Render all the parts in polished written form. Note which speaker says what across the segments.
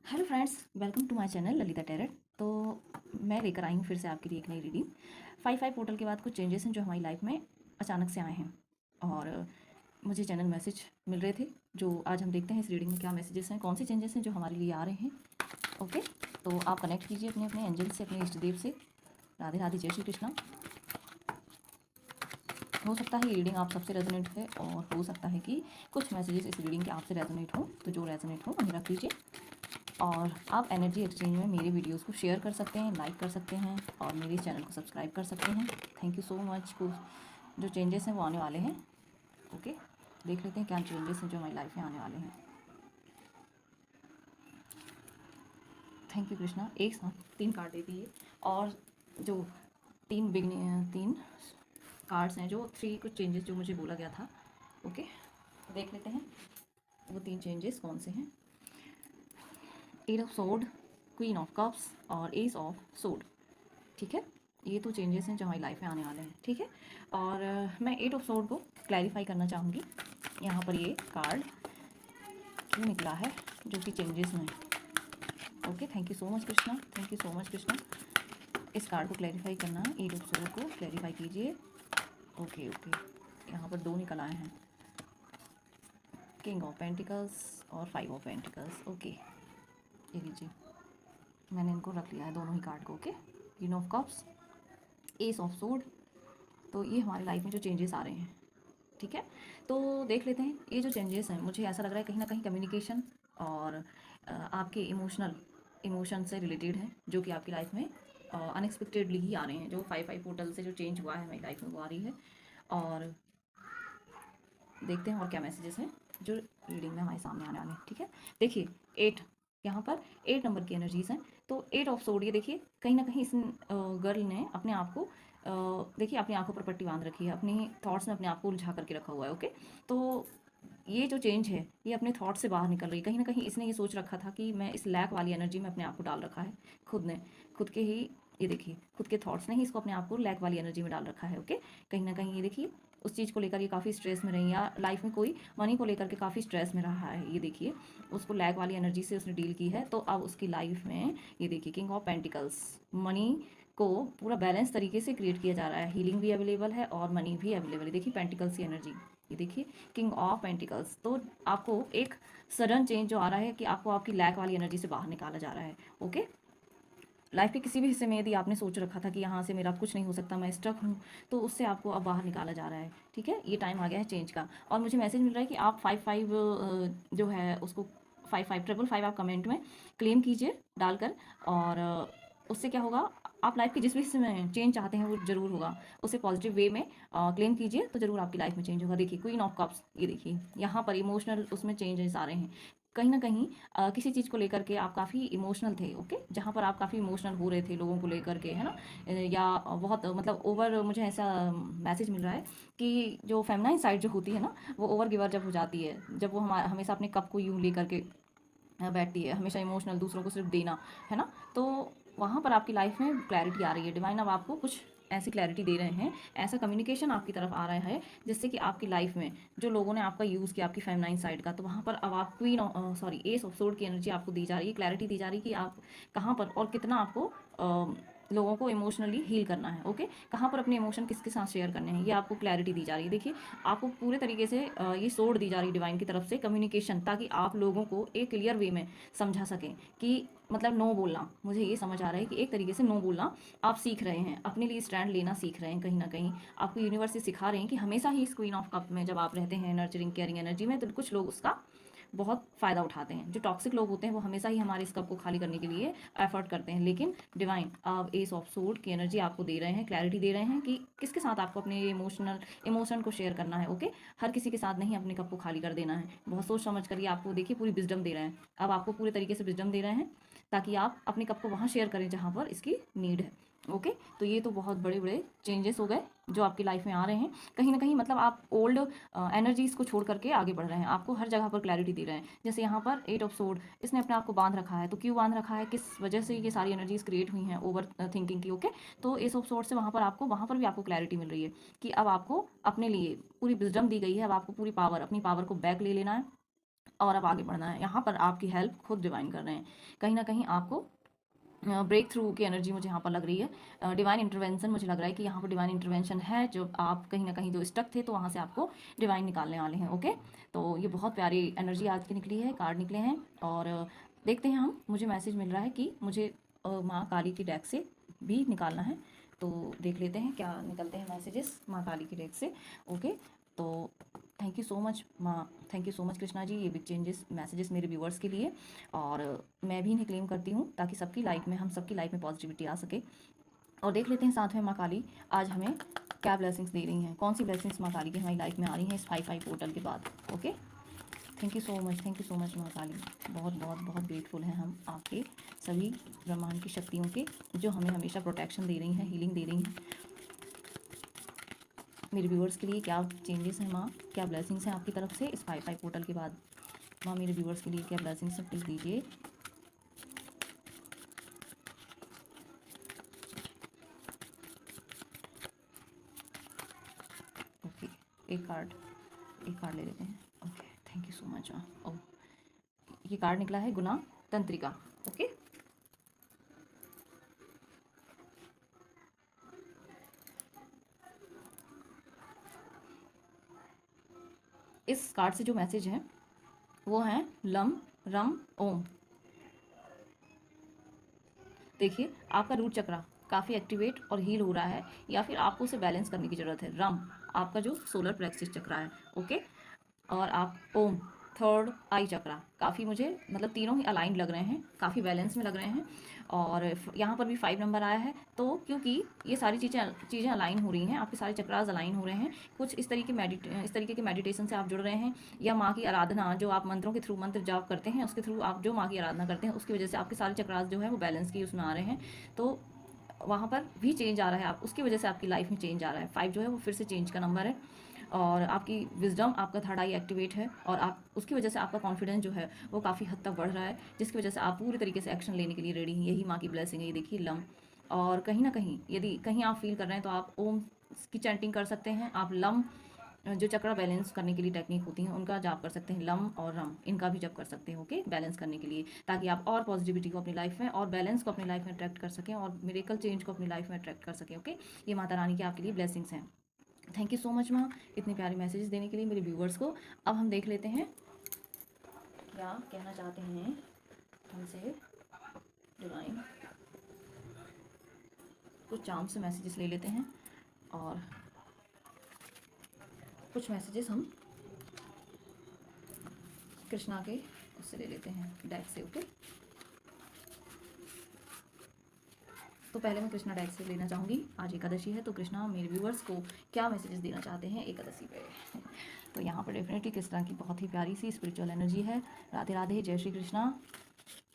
Speaker 1: Hello friends, welcome to my channel Lalita tarot. तो मैं लेकर आई हूँ फिर से आपके लिए एक नई रीडिंग। 5/5 पोर्टल के बाद कुछ चेंजेस हैं जो हमारी लाइफ में अचानक से आए हैं और मुझे चैनल मैसेज मिल रहे थे, जो आज हम देखते हैं इस रीडिंग में क्या मैसेजेस हैं, कौन से चेंजेस हैं जो हमारे लिए आ रहे हैं। ओके, तो आप कनेक्ट कीजिए अपने अपने एंजल से, अपने इष्ट देव से। राधे राधे, जय श्री कृष्णा। हो सकता है ये रीडिंग आप सबसे रेजोनेट है और हो सकता है कि कुछ मैसेजेस इस रीडिंग के आपसे रेजोनेट हो, तो जो रेजोनेट हो वहीं रख लीजिए। और आप एनर्जी एक्सचेंज में मेरे वीडियोस को शेयर कर सकते हैं, लाइक कर सकते हैं और मेरे चैनल को सब्सक्राइब कर सकते हैं। Thank you so much. कुछ जो चेंजेस हैं वो आने वाले हैं। ओके, देख लेते हैं क्या चेंजेस हैं जो हमारी लाइफ में आने वाले हैं। Thank you Krishna. एक साथ 3 कार्ड दे दिए और जो तीन कार्ड्स हैं, जो 3 कुछ चेंजेस जो मुझे बोला गया था। ओके, देख लेते हैं वो 3 चेंजेस कौन से हैं। 8 of sword, queen of cups और एस ऑफ सोर्ड। ठीक है, ये तो चेंजेस हैं जो हमारी लाइफ में आने वाले हैं। ठीक है, और मैं 8 ऑफ सोर्ड को क्लैरिफाई करना चाहूँगी। यहाँ पर ये कार्ड क्यों निकला है जो कि चेंजेस में। Okay, thank you so much Krishna, thank you so much Krishna. इस कार्ड को क्लैरिफाई करना है, 8 ऑफ सोर्ड को क्लैरिफाई कीजिए। ओके ओके, यहाँ पर 2 निकल आए हैं, किंग ऑफ पेंटिकल्स और 5 ऑफ पेंटिकल्स। ओके, ये लीजिए, मैंने इनको रख लिया है दोनों ही कार्ड को। Okay, queen of cups, S of sword. तो ये हमारी लाइफ में जो चेंजेस आ रहे हैं। ठीक है, तो देख लेते हैं ये जो चेंजेस हैं। मुझे ऐसा लग रहा है कहीं ना कहीं कम्युनिकेशन और आपके इमोशन से रिलेटेड है, जो कि आपकी लाइफ में अनएक्सपेक्टेडली ही आ रहे हैं। जो 5/5 पोर्टल से जो चेंज हुआ है हमारी लाइफ में वो आ रही है। और देखते हैं और क्या मैसेजेस हैं जो रीडिंग में हमारे सामने आने वाले हैं। ठीक है, देखिए 8, यहाँ पर 8 नंबर की एनर्जीज हैं। तो 8 ऑफ सोर्ड, ये देखिए कहीं ना कहीं इस गर्ल ने अपने आप को देखिए अपनी आंखों पर पट्टी बांध रखी है, अपनी थॉट्स में अपने आप को उलझा करके रखा हुआ है। ओके, तो ये जो चेंज है ये अपने थॉट से बाहर निकल रही है। कहीं ना कहीं इसने ये सोच रखा था कि मैं इस लैक वाली एनर्जी में अपने आप को डाल रखा है, खुद ने, खुद के ही, ये देखिए खुद के थॉट्स ने ही इसको अपने आप को लैक वाली एनर्जी में डाल रखा है। ओके, कहीं ना कहीं ये देखिए उस चीज़ को लेकर ये काफ़ी स्ट्रेस में रही, या लाइफ में कोई मनी को लेकर के काफ़ी स्ट्रेस में रहा है। ये देखिए उसको लैक वाली एनर्जी से उसने डील की है, तो अब उसकी लाइफ में ये देखिए किंग ऑफ पेंटिकल्स, मनी को पूरा बैलेंस तरीके से क्रिएट किया जा रहा है। हीलिंग भी अवेलेबल है और मनी भी अवेलेबल है। देखिए पेंटिकल्स की एनर्जी, ये देखिए किंग ऑफ पेंटिकल्स। तो आपको एक सडन चेंज जो आ रहा है कि आपको आपकी लैक वाली एनर्जी से बाहर निकाला जा रहा है। ओके, लाइफ के किसी भी हिस्से में यदि आपने सोच रखा था कि यहाँ से मेरा कुछ नहीं हो सकता, मैं स्टक हूँ, तो उससे आपको अब बाहर निकाला जा रहा है। ठीक है, ये टाइम आ गया है चेंज का। और मुझे मैसेज मिल रहा है कि आप 5/5 जो है उसको 5/5 आप कमेंट में क्लेम कीजिए डालकर। और उससे क्या होगा, आप लाइफ के जिस भी हिस्से में चेंज चाहते हैं वो जरूर होगा। उसे पॉजिटिव वे में क्लेम कीजिए तो जरूर आपकी लाइफ में चेंज होगा। देखिए क्वीन ऑफ कप्स, ये देखिए यहाँ पर इमोशनल उसमें चेंजेस आ रहे हैं। कहीं ना कहीं किसी चीज़ को लेकर के आप काफ़ी इमोशनल थे। ओके, जहाँ पर आप काफ़ी इमोशनल हो रहे थे लोगों को लेकर के, है ना, या बहुत मतलब ओवर, मुझे ऐसा मैसेज मिल रहा है कि जो फेमिनाइन साइड जो होती है ना, वो ओवर गिवर जब हो जाती है, जब वो हमेशा अपने कप को यूँ लेकर के बैठती है, हमेशा इमोशनल, दूसरों को सिर्फ देना, है ना, तो वहाँ पर आपकी लाइफ में क्लैरिटी आ रही है। डिवाइन अब आपको कुछ ऐसी क्लैरिटी दे रहे हैं, ऐसा कम्युनिकेशन आपकी तरफ आ रहा है, जिससे कि आपकी लाइफ में जो लोगों ने आपका यूज़ किया आपकी फेमिनाइन साइड का, तो वहाँ पर अब आप queen sorry S of sword की एनर्जी आपको दी जा रही है, क्लैरिटी दी जा रही है कि आप कहाँ पर और कितना आपको लोगों को इमोशनली हील करना है। ओके, कहाँ पर अपने इमोशन किसके साथ शेयर करने हैं, ये आपको क्लैरिटी दी जा रही है। देखिए आपको पूरे तरीके से ये सोर्ड दी जा रही है डिवाइन की तरफ से, कम्युनिकेशन, ताकि आप लोगों को एक क्लियर वे में समझा सकें कि मतलब नो बोलना। मुझे ये समझ आ रहा है कि एक तरीके से नो बोलना आप सीख रहे हैं, अपने लिए स्टैंड लेना सीख रहे हैं। कहीं ना कहीं आपको यूनिवर्स से सिखा रहे हैं कि हमेशा ही इस क्वीन ऑफ कप में जब आप रहते हैं, नर्चरिंग केयरिंग एनर्जी में, तो कुछ लोग उसका बहुत फ़ायदा उठाते हैं। जो टॉक्सिक लोग होते हैं वो हमेशा ही हमारे इस कप को खाली करने के लिए एफर्ट करते हैं। लेकिन डिवाइन अब एस ऑफ सोर्ड की एनर्जी आपको दे रहे हैं, क्लैरिटी दे रहे हैं कि किसके साथ आपको अपने इमोशन को शेयर करना है। ओके, हर किसी के साथ नहीं अपने कप को खाली कर देना है। बहुत सोच समझ कर ये आपको देखिए पूरी विजडम दे रहे हैं। अब आपको पूरे तरीके से विजडम दे रहे हैं ताकि आप अपने कप को वहाँ शेयर करें जहाँ पर इसकी नीड है। ओके, तो ये तो बहुत बड़े बड़े चेंजेस हो गए जो आपकी लाइफ में आ रहे हैं। कहीं ना कहीं मतलब आप ओल्ड एनर्जीज को छोड़ करके आगे बढ़ रहे हैं, आपको हर जगह पर क्लैरिटी दे रहे हैं। जैसे यहाँ पर 8 ऑफ सोर्ड, इसने अपने आप को बांध रखा है, तो क्यों बांध रखा है, किस वजह से ये सारी एनर्जीज क्रिएट हुई हैं, ओवर थिंकिंग की। ओके, तो एस ऑफ सोर्ड से वहाँ पर भी आपको क्लैरिटी मिल रही है कि अब आपको अपने लिए पूरी विजडम दी गई है। अब आपको पूरी पावर, अपनी पावर को बैक ले लेना है और अब आगे बढ़ना है। यहाँ पर आपकी हेल्प खुद डिवाइन कर रहे हैं। कहीं ना कहीं आपको ब्रेक थ्रू की एनर्जी मुझे यहाँ पर लग रही है। डिवाइन इंटरवेंशन मुझे लग रहा है कि यहाँ पर डिवाइन इंटरवेंशन है। जो आप कहीं ना कहीं जो स्टक थे तो वहाँ से आपको डिवाइन निकालने वाले हैं। ओके, तो ये बहुत प्यारी एनर्जी आज की निकली है, कार्ड निकले हैं। और देखते हैं हम, मुझे मैसेज मिल रहा है कि मुझे माँ काली की डेक से भी निकालना है। तो देख लेते हैं क्या निकलते हैं मैसेजेस माँ काली की डेक से। ओके, तो थैंक यू सो मच माँ, thank you so much Krishna ji, ये बिग चेंजेस मैसेजेस मेरे व्यूअर्स के लिए। और मैं भी इन्हें क्लेम करती हूँ ताकि सबकी लाइफ में, हम सबकी लाइफ में पॉजिटिविटी आ सके। और देख लेते हैं साथ में माँ काली आज हमें क्या ब्लेसिंग्स दे रही हैं, कौन सी ब्लेसिंग्स माँ काली की हमारी लाइफ में आ रही हैं इस 5/5 पोर्टल के बाद। Okay, thank you so much, thank you so much माँ काली। बहुत बहुत बहुत ग्रेटफुल हैं हम आपके सभी ब्रह्मांड की शक्तियों के, जो हमें हमेशा प्रोटेक्शन दे रही हैं, हीलिंग दे रही हैं। मेरे व्यूअर्स के लिए क्या चेंजेस हैं माँ, क्या ब्लेसिंग्स हैं आपकी तरफ से इस 5/5 पोर्टल के बाद। माँ मेरे व्यूअर्स के लिए क्या ब्लेसिंग्स हैं, प्लीज़ दीजिए। ओके, एक कार्ड ले लेते हैं। Okay, thank you so much माँ। ओ, ये कार्ड निकला है गुना तंत्रिका। ओके, इस कार्ड से जो मैसेज है वो है लम रम ओम। देखिए, आपका रूट चक्रा काफ़ी एक्टिवेट और हील हो रहा है, या फिर आपको उसे बैलेंस करने की ज़रूरत है। रम आपका जो सोलर प्लेक्सिस चक्रा है। ओके, और आप ओम थर्ड आई चक्रा, काफ़ी मुझे मतलब तीनों ही अलाइंड लग रहे हैं, काफ़ी बैलेंस में लग रहे हैं। और यहाँ पर भी 5 नंबर आया है, तो क्योंकि ये सारी चीज़ें अलाइन हो रही हैं, आपके सारे चक्रास अलाइन हो रहे हैं। कुछ इस तरीके के मेडिटेशन से आप जुड़ रहे हैं, या माँ की आराधना, जो आप मंत्रों के थ्रू मंत्र जाप करते हैं उसके थ्रू आप जो माँ की आराधना करते हैं, उसकी वजह से आपके सारे चक्रास जो है वो बैलेंस की उसमें आ रहे हैं। तो वहाँ पर भी चेंज आ रहा है, आप उसकी वजह से आपकी लाइफ में चेंज आ रहा है। 5 जो है वो फिर से चेंज का नंबर है। और आपकी विजडम, आपका थर्ड आई एक्टिवेट है, और आप उसकी वजह से आपका कॉन्फिडेंस जो है वो काफ़ी हद तक बढ़ रहा है, जिसकी वजह से आप पूरी तरीके से एक्शन लेने के लिए रेडी हैं। यही माँ की ब्लेसिंग है, ये देखिए लम। और कहीं ना कहीं यदि कहीं आप फील कर रहे हैं तो आप ओम की चैंटिंग कर सकते हैं। आप लम, जो चक्रा बैलेंस करने के लिए टेक्निक होती हैं उनका जाप कर सकते हैं। लम और रम, इनका भी जप कर सकते हैं। ओके, बैलेंस करने के लिए, ताकि आप और पॉजिटिविटी को अपनी लाइफ में और बैलेंस को अपनी लाइफ में अट्रैक्ट कर सकें, और मिरेकल चेंज को अपनी लाइफ में अट्रैक्ट कर सकें। ओके, ये माता रानी की आपके लिए ब्लेसिंग्स हैं। थैंक यू सो मच माँ, इतने प्यारे मैसेजेस देने के लिए मेरे व्यूवर्स को। अब हम देख लेते हैं क्या कहना चाहते हैं हमसे डिवाइन। कुछ चार्म से मैसेजेस ले लेते हैं, और कुछ मैसेजेस हम कृष्णा के उससे ले लेते हैं, डेक से। ओके, तो पहले मैं कृष्णा डेक से लेना चाहूँगी। आज एकादशी है, तो कृष्णा मेरे व्यूवर्स को क्या मैसेजेस देना चाहते हैं एकादशी पे। तो यहाँ पर डेफिनेटली कृष्णा की बहुत ही प्यारी सी स्पिरिचुअल एनर्जी है। राधे राधे, जय श्री कृष्णा।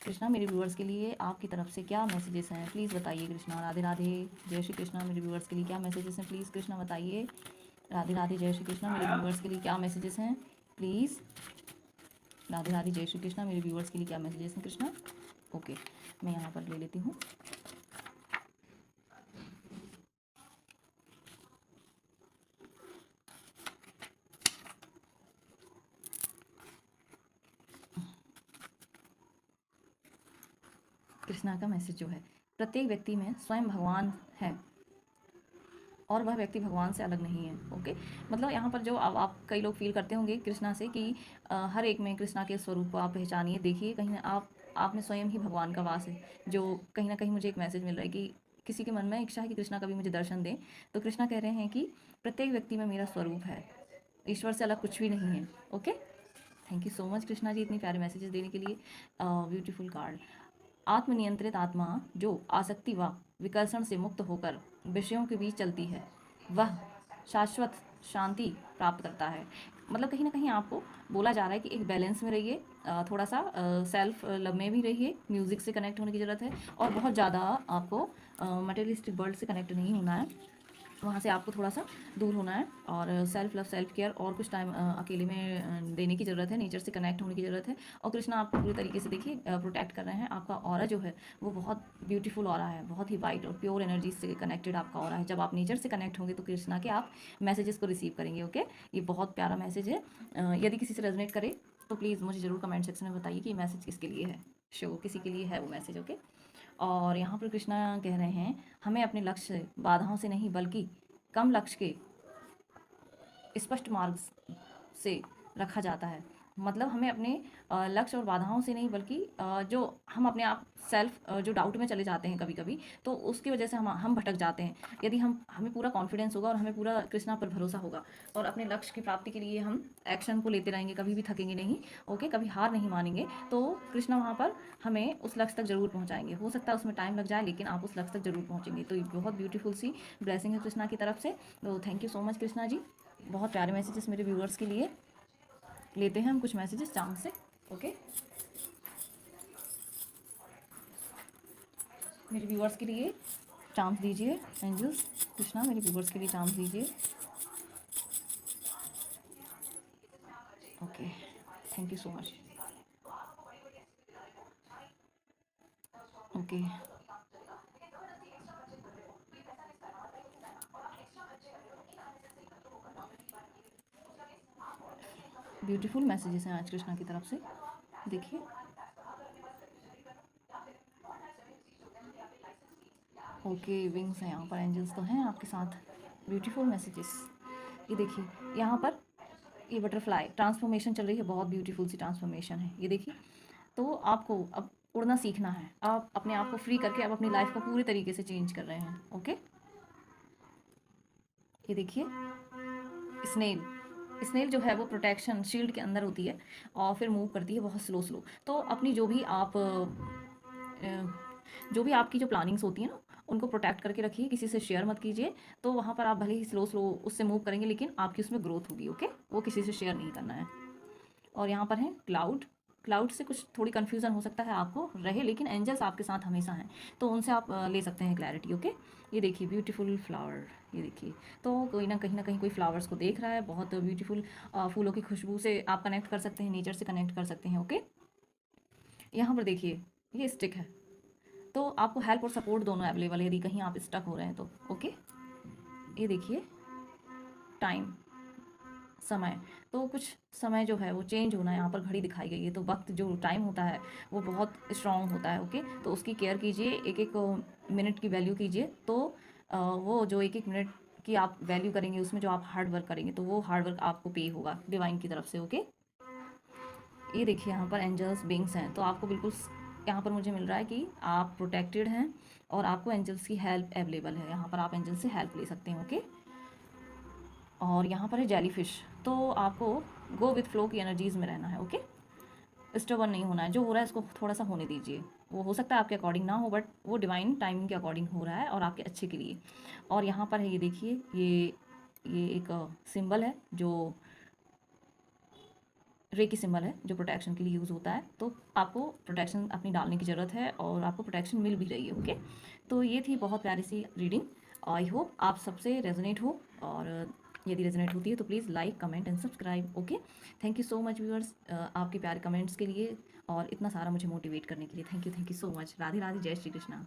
Speaker 1: कृष्णा मेरे व्यूवर्स के लिए आपकी तरफ से क्या मैसेजेस हैं, प्लीज़ बताइए कृष्णा। राधे राधे, जय श्री कृष्णा, मेरे व्यूवर्स के लिए क्या मैसेजेस हैं, प्लीज़ कृष्णा बताइए। राधे राधे, जय श्री कृष्णा, मेरे व्यूवर्स के लिए क्या मैसेजेस हैं, प्लीज़। राधे राधे, जय श्री कृष्णा, मेरे व्यूवर्स के लिए क्या मैसेजेस हैं कृष्णा। ओके, मैं यहाँ पर ले लेती हूँ। कृष्णा का मैसेज जो है, प्रत्येक व्यक्ति में स्वयं भगवान है, और वह व्यक्ति भगवान से अलग नहीं है। ओके, मतलब यहाँ पर जो अब आप कई लोग फील करते होंगे कृष्णा से कि हर एक में कृष्णा के स्वरूप को आप पहचानिए। देखिए, कहीं ना आप में स्वयं ही भगवान का वास है। जो कहीं ना कहीं मुझे एक मैसेज मिल रहा है कि किसी के मन में इच्छा है कि कृष्णा कभी मुझे दर्शन दें, तो कृष्णा कह रहे हैं कि प्रत्येक व्यक्ति में मेरा स्वरूप है, ईश्वर से अलग कुछ भी नहीं है। Okay, thank you so much Krishna ji, इतने प्यारे मैसेजेस देने के लिए। Beautiful card. आत्मनियंत्रित आत्मा जो आसक्ति व विकर्षण से मुक्त होकर विषयों के बीच चलती है, वह शाश्वत शांति प्राप्त करता है। मतलब कहीं ना कहीं आपको बोला जा रहा है कि एक बैलेंस में रहिए, थोड़ा सा सेल्फ लव में भी रहिए, म्यूज़िक से कनेक्ट होने की ज़रूरत है, और बहुत ज़्यादा आपको मटेरियलिस्टिक वर्ल्ड से कनेक्ट नहीं होना है, वहाँ से आपको थोड़ा सा दूर होना है। और सेल्फ लव, सेल्फ केयर, और कुछ टाइम अकेले में देने की ज़रूरत है, नेचर से कनेक्ट होने की ज़रूरत है। और कृष्णा आपको पूरी तरीके से देखिए प्रोटेक्ट कर रहे हैं। आपका ऑरा जो है वो बहुत ब्यूटीफुल ऑरा है, बहुत ही वाइट और प्योर एनर्जी से कनेक्टेड आपका ऑरा है। जब आप नेचर से कनेक्ट होंगे तो कृष्णा के आप मैसेजेस को रिसीव करेंगे। ओके, ये बहुत प्यारा मैसेज है। यदि किसी से रेजोनेट करे तो प्लीज़ मुझे ज़रूर कमेंट सेक्शन में बताइए कि मैसेज किसके लिए है, शो किसी के लिए है वो मैसेज। ओके। और यहाँ पर कृष्णा कह रहे हैं हमें अपने लक्ष्य बाधाओं से नहीं बल्कि कम लक्ष्य के स्पष्ट मार्ग से रखा जाता है। मतलब हमें अपने लक्ष्य और बाधाओं से नहीं बल्कि जो हम अपने आप सेल्फ जो डाउट में चले जाते हैं कभी कभी, तो उसकी वजह से हम भटक जाते हैं। यदि हमें पूरा कॉन्फिडेंस होगा और हमें पूरा कृष्णा पर भरोसा होगा और अपने लक्ष्य की प्राप्ति के लिए हम एक्शन को लेते रहेंगे, कभी भी थकेंगे नहीं। ओके, कभी हार नहीं मानेंगे, तो कृष्णा वहाँ पर हमें उस लक्ष्य तक जरूर पहुँचाएंगे। हो सकता है उसमें टाइम लग जाए, लेकिन आप उस लक्ष्य तक जरूर पहुँचेंगे। तो ये बहुत ब्यूटीफुल सी ब्लेसिंग है कृष्णा की तरफ से। तो thank you so much Krishna ji. बहुत प्यारे मैसेजेस मेरे व्यूअर्स के लिए। लेते हैं हम कुछ मैसेजेस चांद से। ओके, मेरे व्यूअर्स के लिए चांस दीजिए एंजल्स। कृष्णा मेरे व्यूअर्स के लिए चांस दीजिए। Okay, thank you so much. Okay, beautiful messages हैं आज कृष्णा की तरफ से। देखिए, ओके, विंग्स हैं यहाँ पर, एंजल्स तो हैं आपके साथ। Beautiful messages. ये देखिए यहाँ पर ये बटरफ्लाई ट्रांसफॉर्मेशन चल रही है, बहुत ब्यूटीफुल सी ट्रांसफॉर्मेशन है ये देखिए। तो आपको अब उड़ना सीखना है। आप अपने आप को फ्री करके अब अपनी लाइफ को पूरी तरीके से चेंज कर रहे हैं। ओके, ये देखिए स्नेल। स्नेल जो है वो प्रोटेक्शन शील्ड के अंदर होती है और फिर मूव करती है बहुत स्लो स्लो। तो अपनी जो भी आपकी जो प्लानिंग्स होती है ना, उनको प्रोटेक्ट करके रखिए, किसी से शेयर मत कीजिए। तो वहाँ पर आप भले ही स्लो स्लो उससे मूव करेंगे, लेकिन आपकी उसमें ग्रोथ होगी। ओके, वो किसी से शेयर नहीं करना है। और यहाँ पर है क्लाउड। क्लाउड से कुछ थोड़ी कन्फ्यूज़न हो सकता है आपको रहे, लेकिन एंजल्स आपके साथ हमेशा हैं, तो उनसे आप ले सकते हैं क्लैरिटी। ओके, ये देखिए ब्यूटीफुल फ्लावर। ये देखिए, तो कोई ना कहीं कोई फ्लावर्स को देख रहा है। बहुत ब्यूटीफुल फूलों की खुशबू से आप कनेक्ट कर सकते हैं, नेचर से कनेक्ट कर सकते हैं। ओके, यहाँ पर देखिए ये स्टिक है, तो आपको हेल्प और सपोर्ट दोनों अवेलेबल है यदि कहीं आप स्टक हो रहे हैं तो। ओके, ये देखिए टाइम, समय। तो कुछ समय जो है वो चेंज होना है, यहाँ पर घड़ी दिखाई गई है। तो वक्त जो टाइम होता है वो बहुत स्ट्रांग होता है। ओके, तो उसकी केयर कीजिए, एक एक मिनट की वैल्यू कीजिए। तो वो जो एक एक मिनट की आप वैल्यू करेंगे, उसमें जो आप हार्ड वर्क करेंगे, तो वो हार्ड वर्क आपको पे होगा डिवाइन की तरफ से। ओके, ये देखिए यहाँ पर एंजल्स बिंग्स हैं, तो आपको बिल्कुल यहाँ पर मुझे मिल रहा है कि आप प्रोटेक्टेड हैं और आपको एंजल्स की हेल्प अवेलेबल है। यहाँ पर आप एंजल्स से हेल्प ले सकते हैं। ओके, और यहाँ पर है जेलीफिश। तो आपको गो विथ फ्लो की एनर्जीज़ में रहना है। ओके, स्टबर्न नहीं होना है। जो हो रहा है इसको थोड़ा सा होने दीजिए। वो हो सकता है आपके अकॉर्डिंग ना हो, बट वो डिवाइन टाइमिंग के अकॉर्डिंग हो रहा है और आपके अच्छे के लिए। और यहाँ पर है ये देखिए, ये एक सिंबल है जो रे की सिंबल है, जो प्रोटेक्शन के लिए यूज़ होता है। तो आपको प्रोटेक्शन अपनी डालने की ज़रूरत है और आपको प्रोटेक्शन मिल भी रही है। ओके, तो ये थी बहुत प्यारी सी रीडिंग। आई होप आप सबसे रेजोनेट हो, और यदि रेजोनेट होती है तो please like comment and subscribe. Okay, thank you so much viewers, आपके प्यारे कमेंट्स के लिए और इतना सारा मुझे मोटिवेट करने के लिए। Thank you so much. Radhe Radhe, जय श्री कृष्णा।